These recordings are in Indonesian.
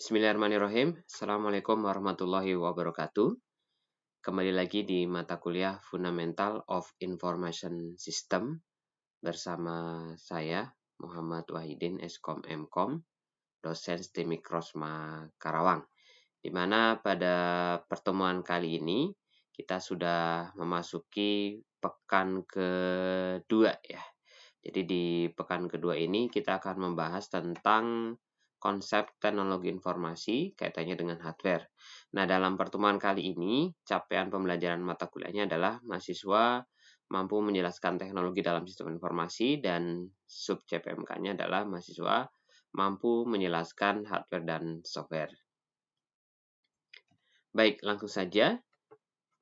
Bismillahirrahmanirrahim. Assalamualaikum warahmatullahi wabarakatuh. Kembali lagi di mata kuliah Fundamental of Information System bersama saya Muhammad Wahidin Eskom Mkom, dosen STIMIK Rosma Karawang. Di mana pada pertemuan kali ini kita sudah memasuki pekan kedua ya. Jadi di pekan kedua ini kita akan membahas tentang konsep teknologi informasi kaitannya dengan hardware. Nah, dalam pertemuan kali ini, capaian pembelajaran mata kuliahnya adalah mahasiswa mampu menjelaskan teknologi dalam sistem informasi dan sub CPMK-nya adalah mahasiswa mampu menjelaskan hardware dan software. Baik, langsung saja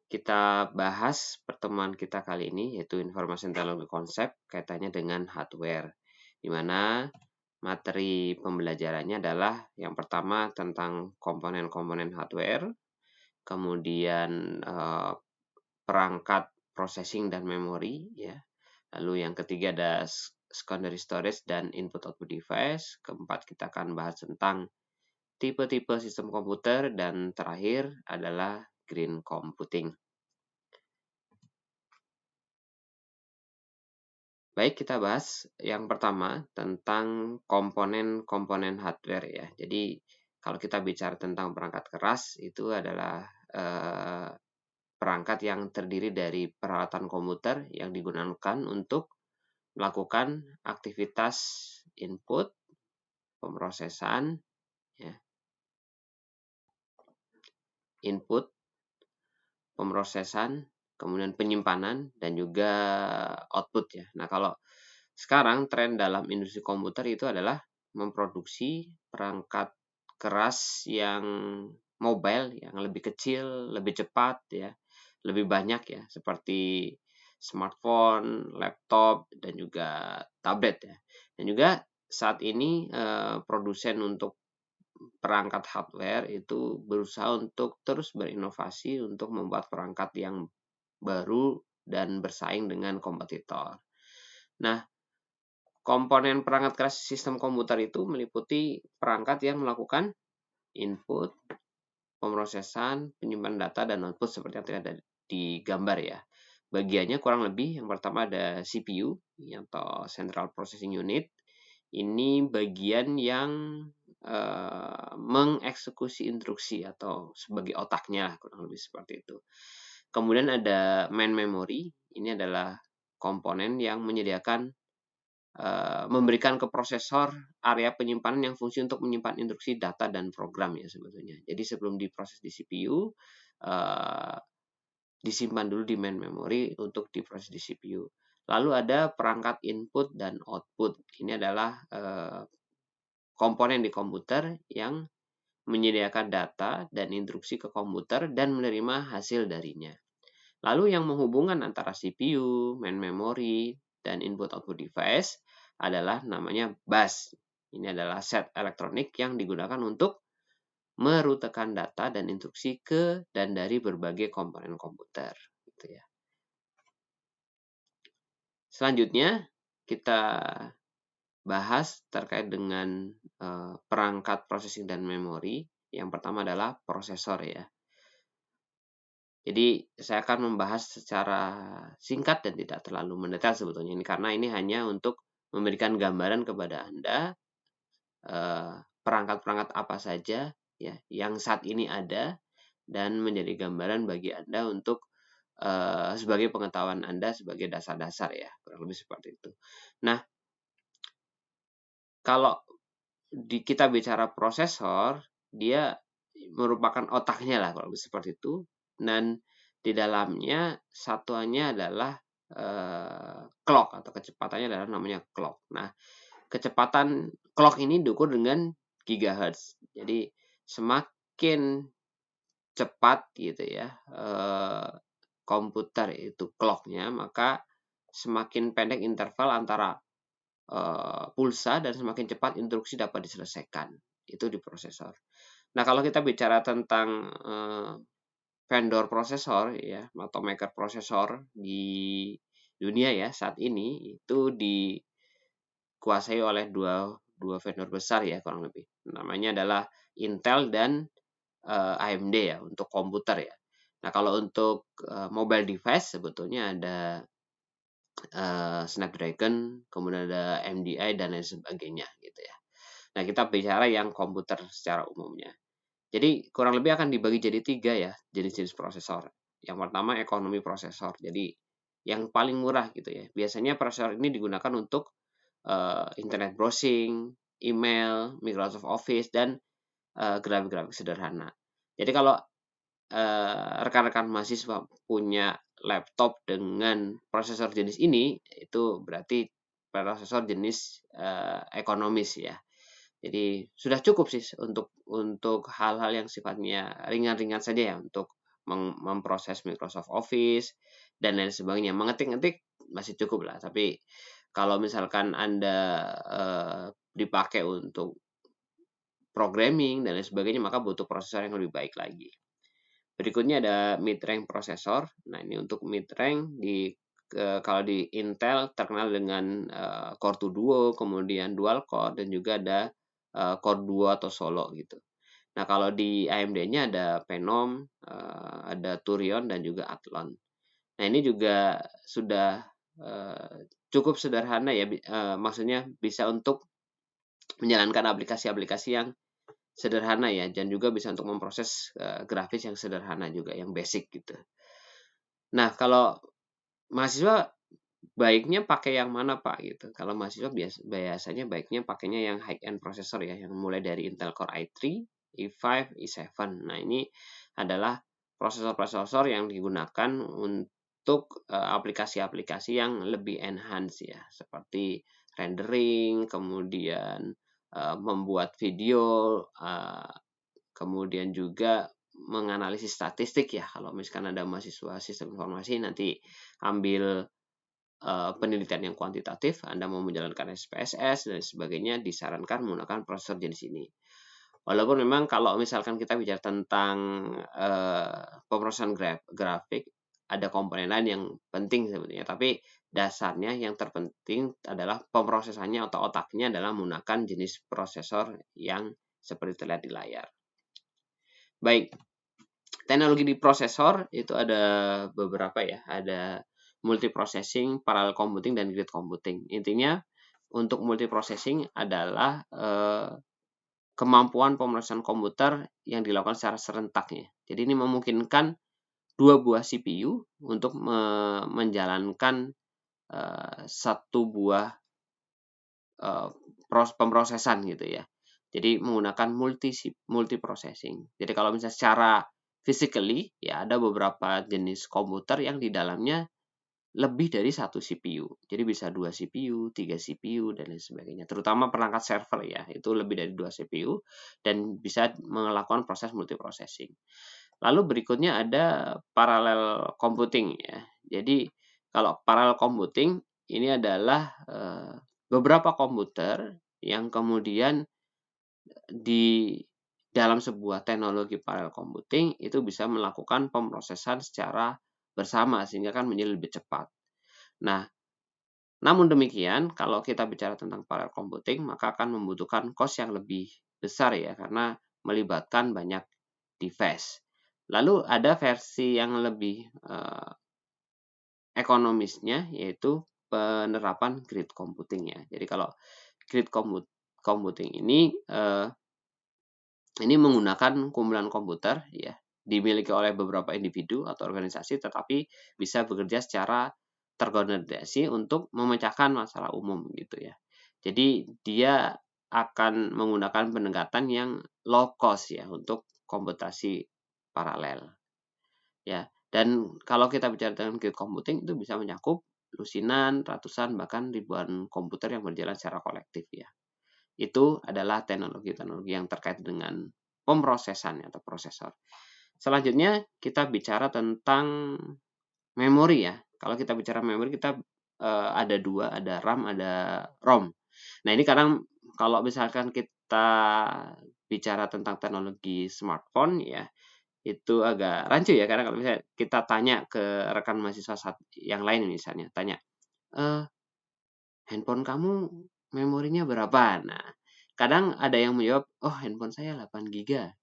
kita bahas pertemuan kita kali ini, yaitu informasi teknologi konsep kaitannya dengan hardware, di mana materi pembelajarannya adalah yang pertama tentang komponen-komponen hardware, kemudian perangkat processing dan memori, ya. Lalu yang ketiga ada secondary storage dan input-output device. Keempat kita akan bahas tentang tipe-tipe sistem komputer, dan terakhir adalah green computing. Baik, kita bahas yang pertama tentang komponen-komponen hardware ya. Jadi kalau kita bicara tentang perangkat keras, itu adalah perangkat yang terdiri dari peralatan komputer yang digunakan untuk melakukan aktivitas input, pemrosesan, ya, input, pemrosesan, kemudian penyimpanan, dan juga output ya. Nah, kalau sekarang tren dalam industri komputer itu adalah memproduksi perangkat keras yang mobile, yang lebih kecil, lebih cepat ya, lebih banyak ya, seperti smartphone, laptop, dan juga tablet ya. Dan juga saat ini produsen untuk perangkat hardware itu berusaha untuk terus berinovasi untuk membuat perangkat yang baru dan bersaing dengan kompetitor. Nah, komponen perangkat keras sistem komputer itu meliputi perangkat yang melakukan input, pemrosesan, penyimpanan data, dan output seperti yang tadi ada di gambar ya. Bagiannya kurang lebih, yang pertama ada CPU atau Central Processing Unit. Ini bagian yang mengeksekusi instruksi atau sebagai otaknya, kurang lebih seperti itu. Kemudian ada main memory, ini adalah komponen yang menyediakan memberikan ke prosesor area penyimpanan yang fungsi untuk menyimpan instruksi, data, dan program ya sebetulnya. Jadi sebelum diproses di CPU, disimpan dulu di main memory untuk diproses di CPU. Lalu ada perangkat input dan output. Ini adalah komponen di komputer yang menyediakan data dan instruksi ke komputer dan menerima hasil darinya. Lalu yang menghubungkan antara CPU, main memory, dan input-output device adalah namanya bus. Ini adalah set elektronik yang digunakan untuk merutekan data dan instruksi ke dan dari berbagai komponen komputer. Gitu ya. Selanjutnya kita bahas terkait dengan perangkat processing dan memori. Yang pertama adalah prosesor ya. Jadi saya akan membahas secara singkat dan tidak terlalu mendetail sebetulnya ini, karena ini hanya untuk memberikan gambaran kepada Anda perangkat-perangkat apa saja ya yang saat ini ada, dan menjadi gambaran bagi Anda untuk sebagai pengetahuan Anda sebagai dasar-dasar ya, kurang lebih seperti itu. Nah, kalau kita bicara prosesor, dia merupakan otaknya lah kalau seperti itu, dan di dalamnya satuannya adalah clock, atau kecepatannya adalah namanya clock. Nah, kecepatan clock ini diukur dengan gigahertz. Jadi semakin cepat gitu ya komputer itu clocknya, maka semakin pendek interval antara pulsa dan semakin cepat instruksi dapat diselesaikan. Itu di prosesor. Nah, kalau kita bicara tentang vendor prosesor ya, atau maker prosesor di dunia ya saat ini, itu dikuasai oleh vendor besar ya kurang lebih. Namanya adalah Intel dan AMD ya untuk komputer ya. Nah, kalau untuk mobile device sebetulnya ada Snapdragon, kemudian ada MDI dan lain sebagainya gitu ya. Nah, kita bicara yang komputer secara umumnya. Jadi kurang lebih akan dibagi jadi 3 ya jenis-jenis prosesor. Yang pertama ekonomi prosesor. Jadi yang paling murah gitu ya. Biasanya prosesor ini digunakan untuk internet browsing, email, Microsoft Office dan grafik-grafik sederhana. Jadi kalau rekan-rekan mahasiswa punya laptop dengan prosesor jenis ini, itu berarti prosesor jenis ekonomis ya. Jadi sudah cukup sih untuk hal-hal yang sifatnya ringan-ringan saja ya untuk memproses Microsoft Office dan lain sebagainya. Mengetik-ngetik masih cukup lah. Tapi kalau misalkan Anda dipakai untuk programming dan lain sebagainya, maka butuh prosesor yang lebih baik lagi. Berikutnya ada mid-range prosesor. Nah, ini untuk mid-range kalau di Intel terkenal dengan Core 2 Duo, kemudian dual core dan juga ada Core 2 atau Solo gitu. Nah, kalau di AMD-nya ada Phenom, ada Turion dan juga Athlon. Nah, ini juga sudah cukup sederhana ya, maksudnya bisa untuk menjalankan aplikasi-aplikasi yang sederhana ya, dan juga bisa untuk memproses grafis yang sederhana juga, yang basic gitu. Nah, kalau mahasiswa baiknya pakai yang mana Pak gitu? Kalau mahasiswa biasanya baiknya pakainya yang high end processor ya, yang mulai dari Intel Core i3, i5, i7. Nah, ini adalah prosesor-prosesor yang digunakan untuk aplikasi-aplikasi yang lebih enhance ya, seperti rendering, kemudian membuat video, kemudian juga menganalisis statistik ya. Kalau misalkan ada mahasiswa sistem informasi nanti ambil penelitian yang kuantitatif, Anda mau menjalankan SPSS dan sebagainya, disarankan menggunakan prosesor jenis ini. Walaupun memang kalau misalkan kita bicara tentang pemrosesan grafik, ada komponen lain yang penting sebetulnya, tapi dasarnya yang terpenting adalah pemrosesannya atau otaknya adalah menggunakan jenis prosesor yang seperti terlihat di layar. Baik, teknologi di prosesor itu ada beberapa ya, ada multiprocessing, parallel computing, dan grid computing. Intinya untuk multiprocessing adalah kemampuan pemrosesan komputer yang dilakukan secara serentaknya. Jadi ini memungkinkan 2 buah CPU untuk menjalankan satu buah pemrosesan gitu ya. Jadi menggunakan multiprocessing. Jadi kalau misalnya secara physically ya ada beberapa jenis komputer yang di dalamnya lebih dari satu CPU. Jadi bisa 2 CPU, 3 CPU dan lain sebagainya. Terutama perangkat server ya, itu lebih dari 2 CPU dan bisa melakukan proses multiprocessing. Lalu berikutnya ada parallel computing ya. Jadi kalau parallel computing ini adalah beberapa komputer yang kemudian di dalam sebuah teknologi parallel computing itu bisa melakukan pemrosesan secara bersama sehingga kan menjadi lebih cepat. Nah, namun demikian kalau kita bicara tentang parallel computing maka akan membutuhkan cost yang lebih besar ya karena melibatkan banyak device. Lalu ada versi yang lebih ekonomisnya yaitu penerapan grid computing ya. Jadi kalau grid computing ini menggunakan kumpulan komputer ya, dimiliki oleh beberapa individu atau organisasi tetapi bisa bekerja secara terkoordinasi untuk memecahkan masalah umum gitu ya. Jadi dia akan menggunakan pendekatan yang low cost ya untuk komputasi paralel. Ya, dan kalau kita bicara tentang grid computing itu bisa mencakup lusinan, ratusan bahkan ribuan komputer yang berjalan secara kolektif ya. Itu adalah teknologi-teknologi yang terkait dengan pemrosesan atau prosesor. Selanjutnya kita bicara tentang memori ya. Kalau kita bicara memori kita ada 2, ada RAM, ada ROM. Nah, ini kadang kalau misalkan kita bicara tentang teknologi smartphone ya, itu agak rancu ya karena kalau misalnya kita tanya ke rekan mahasiswa yang lain misalnya, tanya, "Handphone kamu memorinya berapa?" Nah, kadang ada yang menjawab, oh handphone saya 8 giga.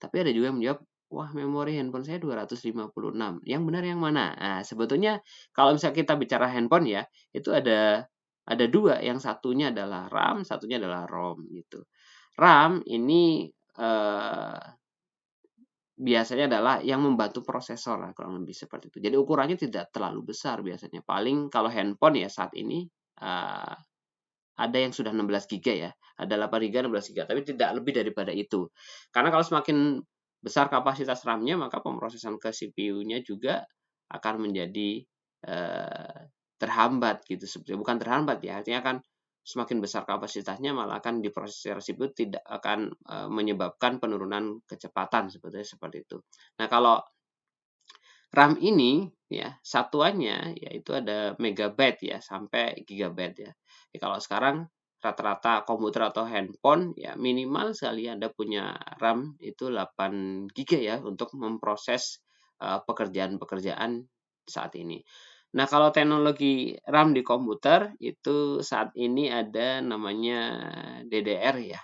Tapi ada juga yang menjawab, wah memori handphone saya 256. Yang benar yang mana? Nah, sebetulnya kalau misalnya kita bicara handphone ya, itu ada dua. Yang satunya adalah RAM, satunya adalah ROM gitu. RAM ini biasanya adalah yang membantu prosesor lah, kurang lebih seperti itu. Jadi ukurannya tidak terlalu besar biasanya. Paling kalau handphone ya saat ini ada yang sudah 16 giga ya, ada 8 giga, 16 giga, tapi tidak lebih daripada itu. Karena kalau semakin besar kapasitas RAM-nya, maka pemrosesan ke CPU-nya juga akan menjadi terhambat gitu. Bukan terhambat ya, artinya kan semakin besar kapasitasnya malah akan diproses secara CPU, tidak akan menyebabkan penurunan kecepatan sebetulnya seperti itu. Nah, kalau RAM ini ya satuannya yaitu ada megabyte ya sampai gigabyte ya. Kalau sekarang rata-rata komputer atau handphone ya minimal sekali Anda punya RAM itu 8 giga ya untuk memproses pekerjaan-pekerjaan saat ini. Nah, kalau teknologi RAM di komputer itu saat ini ada namanya DDR ya.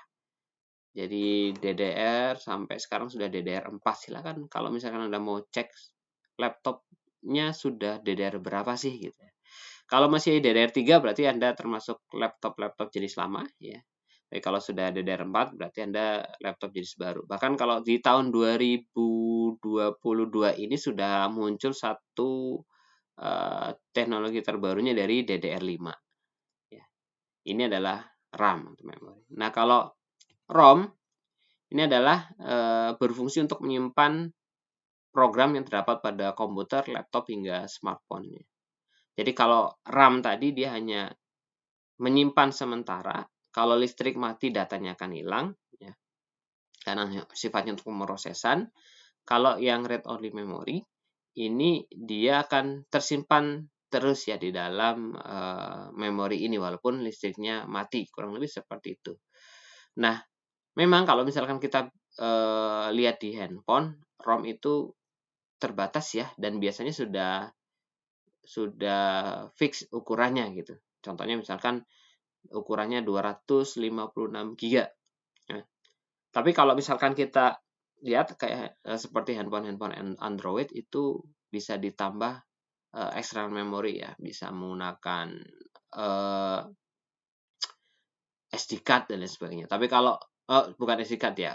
Jadi DDR sampai sekarang sudah DDR4. Silakan kalau misalkan Anda mau cek laptopnya sudah DDR berapa sih gitu ya. Kalau masih DDR3 berarti Anda termasuk laptop-laptop jenis lama ya. Tapi kalau sudah DDR4 berarti Anda laptop jenis baru. Bahkan kalau di tahun 2022 ini sudah muncul satu teknologi terbarunya dari DDR5 ya. Ini adalah RAM atau memori. Nah, kalau ROM ini adalah berfungsi untuk menyimpan program yang terdapat pada komputer, laptop, hingga smartphone. Jadi kalau RAM tadi dia hanya menyimpan sementara, kalau listrik mati datanya akan hilang, ya, karena sifatnya untuk pemrosesan. Kalau yang read-only memory, ini dia akan tersimpan terus ya di dalam memori ini walaupun listriknya mati, kurang lebih seperti itu. Nah, memang kalau misalkan kita lihat di handphone, ROM itu terbatas ya dan biasanya sudah fix ukurannya gitu. Contohnya misalkan ukurannya 256 giga. Nah, tapi kalau misalkan kita lihat kayak seperti handphone Android itu bisa ditambah external memory ya, bisa menggunakan SD card dan lain sebagainya. Tapi kalau bukan SD card ya,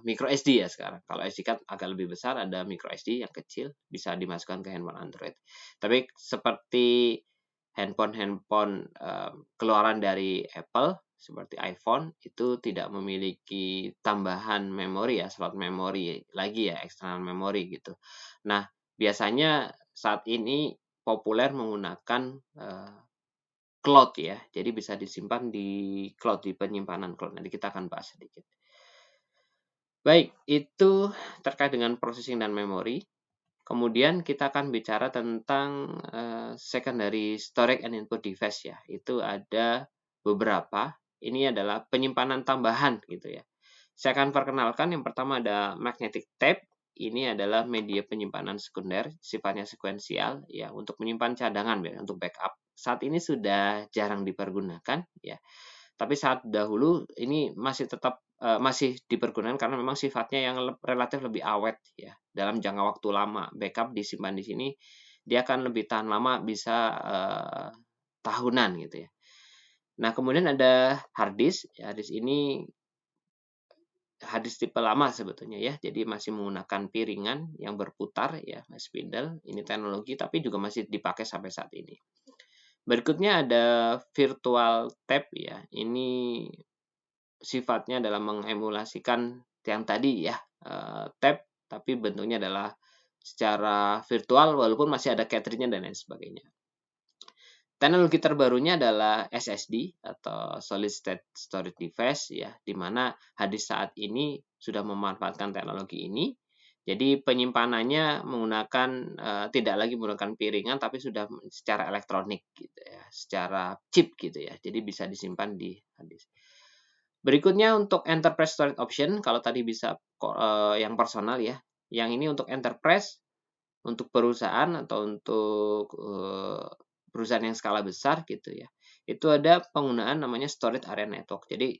micro SD ya sekarang. Kalau SD card agak lebih besar, ada micro SD yang kecil, bisa dimasukkan ke handphone Android. Tapi seperti handphone keluaran dari Apple, seperti iPhone, itu tidak memiliki tambahan memori ya, slot memori lagi ya, external memory gitu. Nah, biasanya saat ini populer menggunakan cloud ya. Jadi bisa disimpan di cloud, di penyimpanan cloud. Nanti kita akan bahas sedikit. Baik, itu terkait dengan processing dan memori. Kemudian kita akan bicara tentang secondary storage and input device ya. Itu ada beberapa. Ini adalah penyimpanan tambahan gitu ya. Saya akan perkenalkan yang pertama ada magnetic tape. Ini adalah media penyimpanan sekunder, sifatnya sekuensial ya untuk menyimpan cadangan ya, untuk backup. Saat ini sudah jarang dipergunakan ya. Tapi saat dahulu ini masih dipergunakan karena memang sifatnya yang relatif lebih awet ya. Dalam jangka waktu lama, backup disimpan di sini dia akan lebih tahan lama, bisa tahunan gitu ya. Nah, kemudian ada hard disk. Ya, hard disk ini hadis tipe lama sebetulnya ya. Jadi masih menggunakan piringan yang berputar ya, spindle. Ini teknologi tapi juga masih dipakai sampai saat ini. Berikutnya ada virtual tape ya. Ini sifatnya adalah mengemulasikan yang tadi ya, tape tapi bentuknya adalah secara virtual walaupun masih ada cartridge-nya dan lain sebagainya. Teknologi terbarunya adalah SSD atau Solid State Storage Device ya, di mana hadis saat ini sudah memanfaatkan teknologi ini. Jadi penyimpanannya menggunakan tidak lagi menggunakan piringan tapi sudah secara elektronik gitu ya, secara chip gitu ya. Jadi bisa disimpan di hadis. Berikutnya untuk enterprise storage option, kalau tadi bisa yang personal ya. Yang ini untuk enterprise, untuk perusahaan atau untuk perusahaan yang skala besar gitu ya. Itu ada penggunaan namanya storage area network. Jadi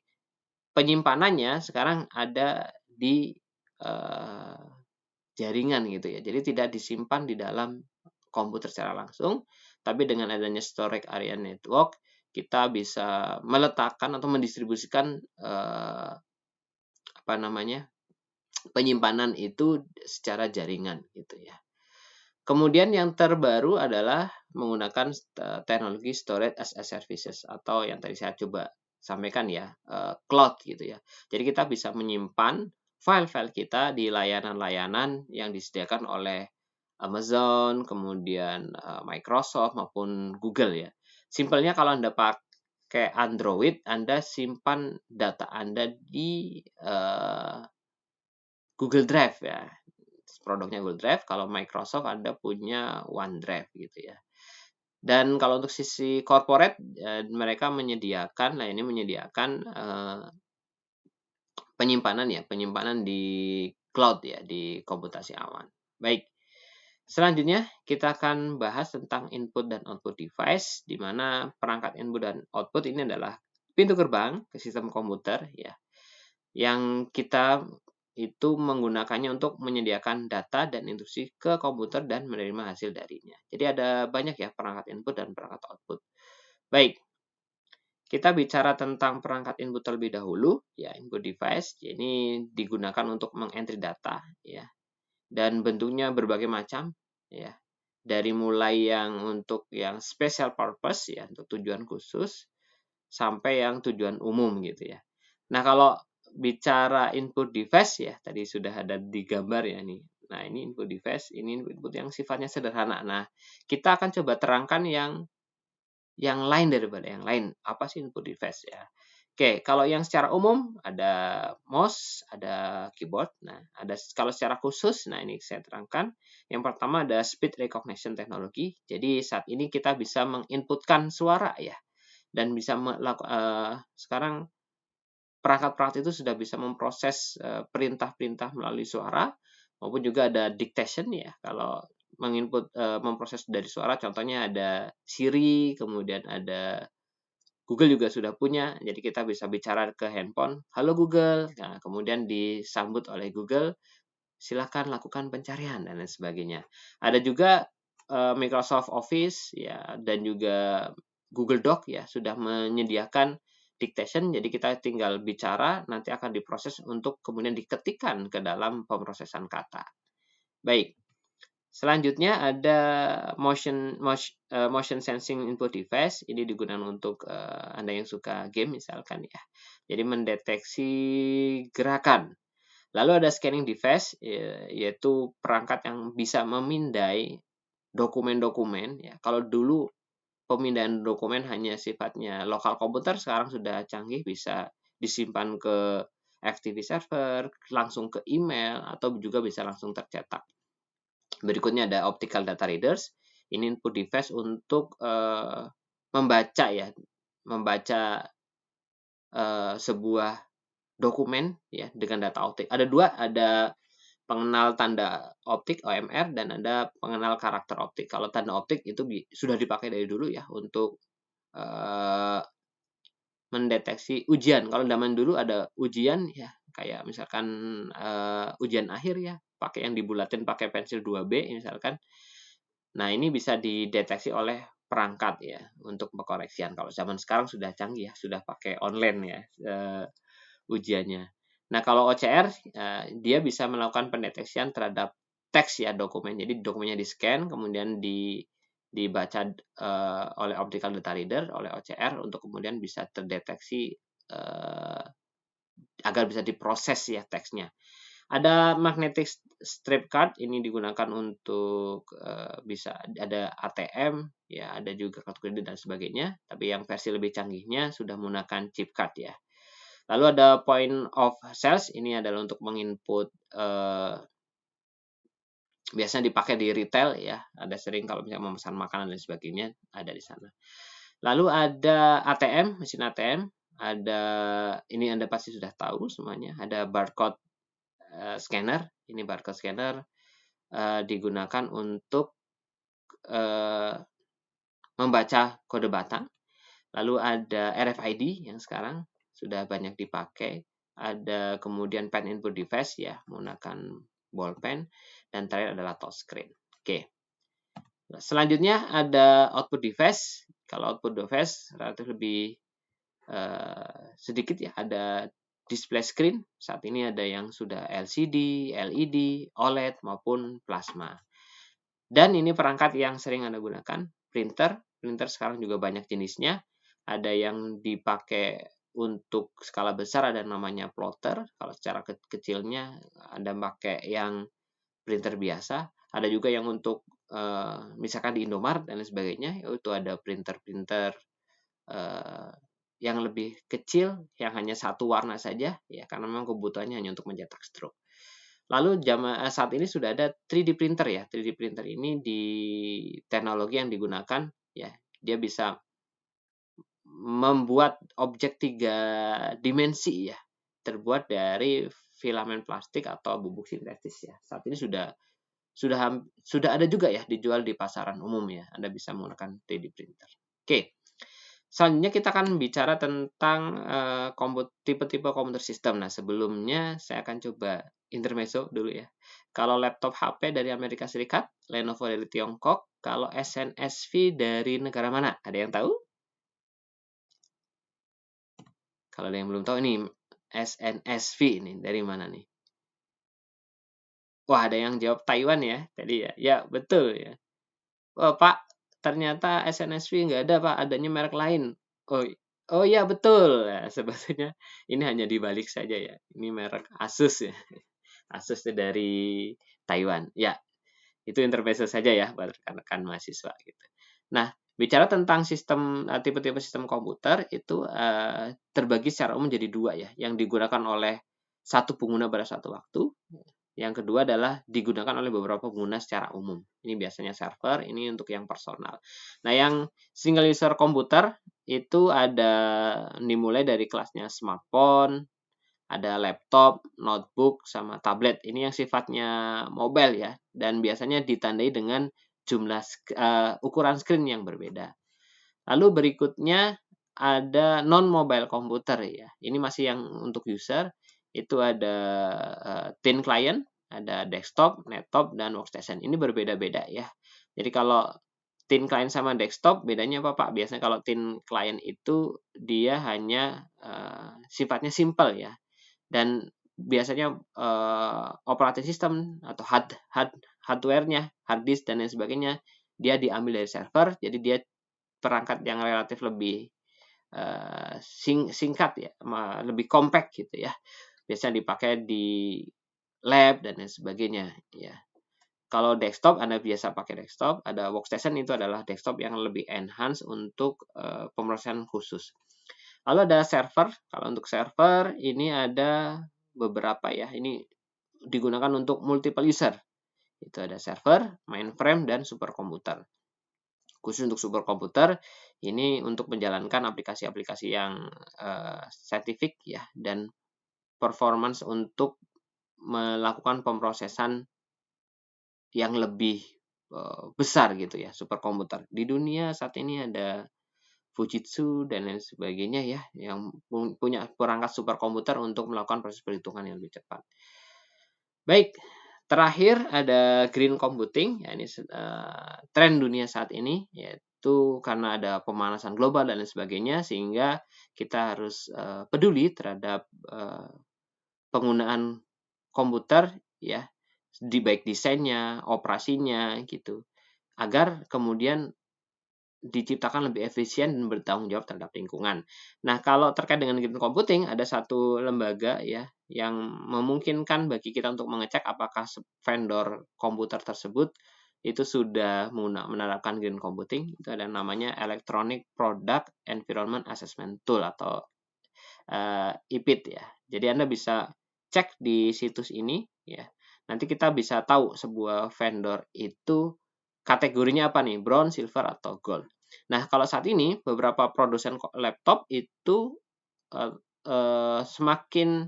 Penyimpanannya sekarang ada di jaringan gitu ya. Jadi tidak disimpan di dalam komputer secara langsung, tapi dengan adanya storage area network, kita bisa meletakkan atau mendistribusikan penyimpanan itu secara jaringan gitu ya. Kemudian yang terbaru adalah menggunakan teknologi storage as a services atau yang tadi saya coba sampaikan ya, cloud gitu ya. Jadi kita bisa menyimpan file-file kita di layanan-layanan yang disediakan oleh Amazon, kemudian Microsoft maupun Google ya. Simpelnya kalau Anda pakai Android, Anda simpan data Anda di Google Drive ya. Produknya Google Drive, kalau Microsoft Anda punya OneDrive gitu ya. Dan kalau untuk sisi corporate, mereka menyediakan, ini menyediakan penyimpanan di cloud ya, di komputasi awan. Baik, selanjutnya kita akan bahas tentang input dan output device, di mana perangkat input dan output ini adalah pintu gerbang ke sistem komputer ya, yang kita itu menggunakannya untuk menyediakan data dan instruksi ke komputer dan menerima hasil darinya. Jadi ada banyak ya perangkat input dan perangkat output. Baik, kita bicara tentang perangkat input terlebih dahulu, ya input device. Ini digunakan untuk mengentry data, ya, dan bentuknya berbagai macam, ya. Dari mulai yang untuk yang special purpose, ya, untuk tujuan khusus, sampai yang tujuan umum gitu ya. Nah, kalau bicara input device ya, tadi sudah ada di gambar ya nih. Nah, ini input device, ini input yang sifatnya sederhana. Nah, kita akan coba terangkan yang lain daripada yang lain. Apa sih input device ya? Oke, kalau yang secara umum ada mouse, ada keyboard. Nah, kalau secara khusus, nah ini saya terangkan. Yang pertama ada speech recognition technology. Jadi saat ini kita bisa menginputkan suara ya, dan bisa sekarang perangkat-perangkat itu sudah bisa memproses perintah-perintah melalui suara, maupun juga ada dictation ya. Kalau memproses dari suara, contohnya ada Siri, kemudian ada Google juga sudah punya, jadi kita bisa bicara ke handphone, halo Google, nah, kemudian disambut oleh Google, silakan lakukan pencarian dan lain sebagainya. Ada juga Microsoft Office ya, dan juga Google Doc ya, sudah menyediakan dictation, jadi kita tinggal bicara, nanti akan diproses untuk kemudian diketikkan ke dalam pemrosesan kata. Baik. Selanjutnya ada motion sensing input device. Ini digunakan untuk Anda yang suka game misalkan ya. Jadi mendeteksi gerakan. Lalu ada scanning device, yaitu perangkat yang bisa memindai dokumen-dokumen ya. Kalau dulu pemindahan dokumen hanya sifatnya lokal komputer, sekarang sudah canggih, bisa disimpan ke FTP server, langsung ke email, atau juga bisa langsung tercetak. Berikutnya ada optical data readers. Ini input device untuk membaca sebuah dokumen ya dengan data optik. Ada dua, ada pengenal tanda optik OMR dan ada pengenal karakter optik. Kalau tanda optik itu sudah dipakai dari dulu ya untuk mendeteksi ujian. Kalau zaman dulu ada ujian ya, kayak misalkan ujian akhir ya, pakai yang dibulatin pakai pensil 2B misalkan. Nah, ini bisa dideteksi oleh perangkat ya untuk pengoreksian. Kalau zaman sekarang sudah canggih ya, sudah pakai online ya ujiannya. Nah, kalau OCR dia bisa melakukan pendeteksian terhadap teks ya dokumen. Jadi dokumennya di-scan kemudian dibaca oleh optical data reader, oleh OCR, untuk kemudian bisa terdeteksi agar bisa diproses ya teksnya. Ada magnetic strip card, ini digunakan untuk bisa ada ATM ya, ada juga kartu kredit dan sebagainya, tapi yang versi lebih canggihnya sudah menggunakan chip card ya. Lalu ada point of sales, ini adalah untuk menginput biasanya dipakai di retail ya, ada sering kalau misalnya memesan makanan dan sebagainya, ada di sana. Lalu ada ATM, mesin ATM, ada, ini Anda pasti sudah tahu semuanya, ada barcode scanner. Ini barcode scanner digunakan untuk membaca kode batang. Lalu ada RFID yang sekarang sudah banyak dipakai. ada kemudian pen input device ya, menggunakan ballpen, dan terakhir adalah touchscreen. Oke. Selanjutnya ada output device. Kalau output device relatif lebih sedikit ya, ada display screen. Saat ini ada yang sudah LCD, LED, OLED maupun plasma. Dan ini perangkat yang sering Anda gunakan, printer. Printer sekarang juga banyak jenisnya. Ada yang dipakai untuk skala besar, ada namanya plotter. Kalau secara kecilnya Anda pakai yang printer biasa. Ada juga yang untuk misalkan di Indomaret dan lain sebagainya, yaitu ada printer-printer yang lebih kecil, yang hanya satu warna saja, ya karena memang kebutuhannya hanya untuk mencetak stroke. Lalu saat ini sudah ada 3D printer ya. 3D printer ini di teknologi yang digunakan ya, dia bisa membuat objek 3 dimensi ya, terbuat dari filamen plastik atau bubuk sintetis ya. Saat ini sudah ada juga ya dijual di pasaran umum ya. Anda bisa menggunakan 3D printer. Oke. Selanjutnya kita akan bicara tentang tipe-tipe komputer sistem. Nah, sebelumnya saya akan coba intermezzo dulu ya. Kalau laptop HP dari Amerika Serikat, Lenovo dari Tiongkok, kalau SNSV dari negara mana? Ada yang tahu? Kalau ada yang belum tahu ini SNSV ini dari mana nih? Wah, ada yang jawab Taiwan ya tadi ya. Ya, betul ya. Oh, Pak, ternyata SNSV nggak ada, Pak. Adanya merek lain. Oh, oh iya betul. Ya, sebetulnya ini hanya dibalik saja ya. Ini merek Asus ya. Asus itu dari Taiwan. Ya, itu intermezzo saja ya buat rekan-rekan mahasiswa gitu. Nah, bicara tentang sistem tipe-tipe sistem komputer itu terbagi secara umum jadi dua ya, yang digunakan oleh satu pengguna pada satu waktu. Yang kedua adalah digunakan oleh beberapa pengguna secara umum. Ini biasanya server, ini untuk yang personal. Nah, yang single user komputer itu ada dimulai dari kelasnya smartphone, ada laptop, notebook, sama tablet. Ini yang sifatnya mobile ya, dan biasanya ditandai dengan jumlah ukuran screen yang berbeda. Lalu berikutnya ada non-mobile komputer ya. Ini masih yang untuk user. Itu ada thin client, ada desktop, laptop, dan workstation. Ini berbeda-beda ya. Jadi kalau thin client sama desktop bedanya apa Pak? Biasanya kalau thin client itu dia hanya sifatnya simple ya. Dan biasanya operating system atau hardware-nya, hard disk dan lain sebagainya, dia diambil dari server, jadi dia perangkat yang relatif lebih singkat ya, lebih compact gitu ya. Biasanya dipakai di lab dan lain sebagainya ya. Kalau desktop Anda biasa pakai desktop, ada workstation itu adalah desktop yang lebih enhance untuk pemrosesan khusus. Lalu ada server. Kalau untuk server ini ada beberapa ya. Ini digunakan untuk multiple user. Itu ada server, mainframe, dan superkomputer. Khusus untuk superkomputer ini untuk menjalankan aplikasi-aplikasi yang saintifik ya, dan performance untuk melakukan pemrosesan yang lebih besar gitu ya, superkomputer. Di dunia saat ini ada Fujitsu dan lain sebagainya ya, yang punya perangkat superkomputer untuk melakukan proses perhitungan yang lebih cepat. Baik, terakhir ada green computing, ya ini tren dunia saat ini, yaitu karena ada pemanasan global dan lain sebagainya, sehingga kita harus peduli terhadap penggunaan komputer ya, baik desainnya, operasinya gitu, agar kemudian diciptakan lebih efisien dan bertanggung jawab terhadap lingkungan. Nah, kalau terkait dengan green computing, ada satu lembaga ya yang memungkinkan bagi kita untuk mengecek apakah vendor komputer tersebut itu sudah menerapkan green computing. Itu ada namanya Electronic Product Environment Assessment Tool atau EPIT ya. Jadi Anda bisa cek di situs ini ya. Nanti kita bisa tahu sebuah vendor itu kategorinya apa nih, bronze, silver, atau gold. Nah, kalau saat ini beberapa produsen laptop itu semakin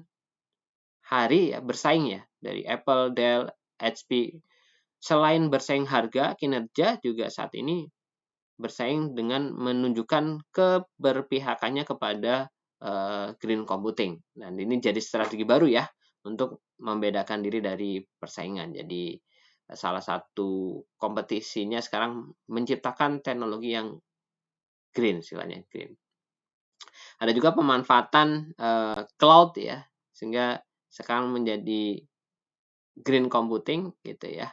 hari ya bersaing ya, dari Apple, Dell, HP. Selain bersaing harga, kinerja juga saat ini bersaing dengan menunjukkan keberpihakannya kepada green computing. Dan ini jadi strategi baru ya untuk membedakan diri dari persaingan. Jadi salah satu kompetisinya sekarang menciptakan teknologi yang green, istilahnya green. Ada juga pemanfaatan cloud ya, sehingga sekarang menjadi green computing gitu ya.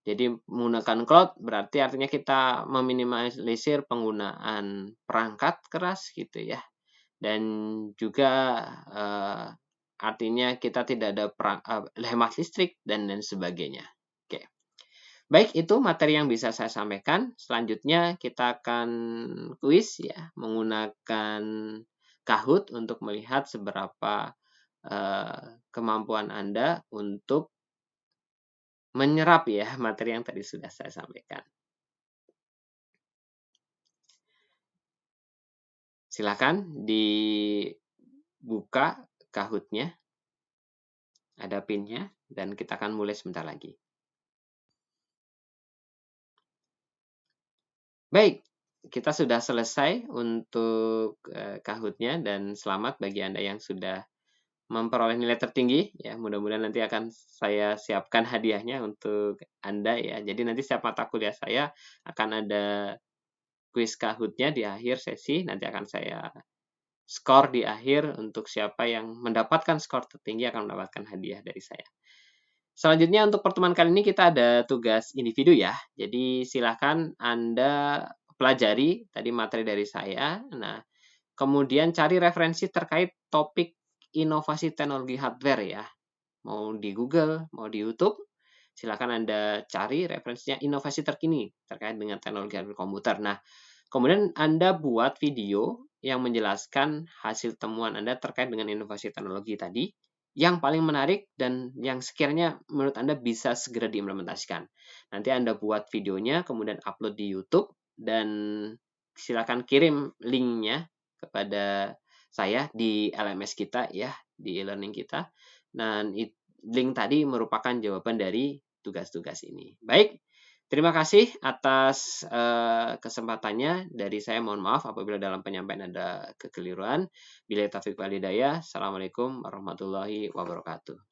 Jadi menggunakan cloud berarti artinya kita meminimalisir penggunaan perangkat keras gitu ya. Dan juga artinya kita tidak ada hemat listrik dan sebagainya. Oke. Baik, itu materi yang bisa saya sampaikan. Selanjutnya kita akan kuis ya menggunakan Kahoot untuk melihat seberapa kemampuan Anda untuk menyerap ya materi yang tadi sudah saya sampaikan. Silakan dibuka Kahoot-nya. Ada pin-nya dan kita akan mulai sebentar lagi. Baik, kita sudah selesai untuk Kahoot-nya dan selamat bagi Anda yang sudah memperoleh nilai tertinggi ya. Mudah-mudahan nanti akan saya siapkan hadiahnya untuk Anda ya. Jadi nanti setiap mata kuliah saya akan ada kuis Kahoot-nya di akhir sesi. Nanti akan saya skor di akhir untuk siapa yang mendapatkan skor tertinggi akan mendapatkan hadiah dari saya. Selanjutnya untuk pertemuan kali ini kita ada tugas individu ya. Jadi silakan Anda pelajari tadi materi dari saya. Nah, kemudian cari referensi terkait topik inovasi teknologi hardware ya. Mau di Google, mau di YouTube, silakan Anda cari referensinya inovasi terkini terkait dengan teknologi hardware komputer. Nah, kemudian Anda buat video yang menjelaskan hasil temuan Anda terkait dengan inovasi teknologi tadi, yang paling menarik dan yang sekiranya menurut Anda bisa segera diimplementasikan. Nanti Anda buat videonya, kemudian upload di YouTube, dan silakan kirim link-nya kepada saya di LMS kita ya, di e-learning kita. Dan link tadi merupakan jawaban dari tugas-tugas ini. Baik, terima kasih atas kesempatannya. Dari saya mohon maaf apabila dalam penyampaian ada kekeliruan. Billahi taufiq wal hidayah. Assalamualaikum warahmatullahi wabarakatuh.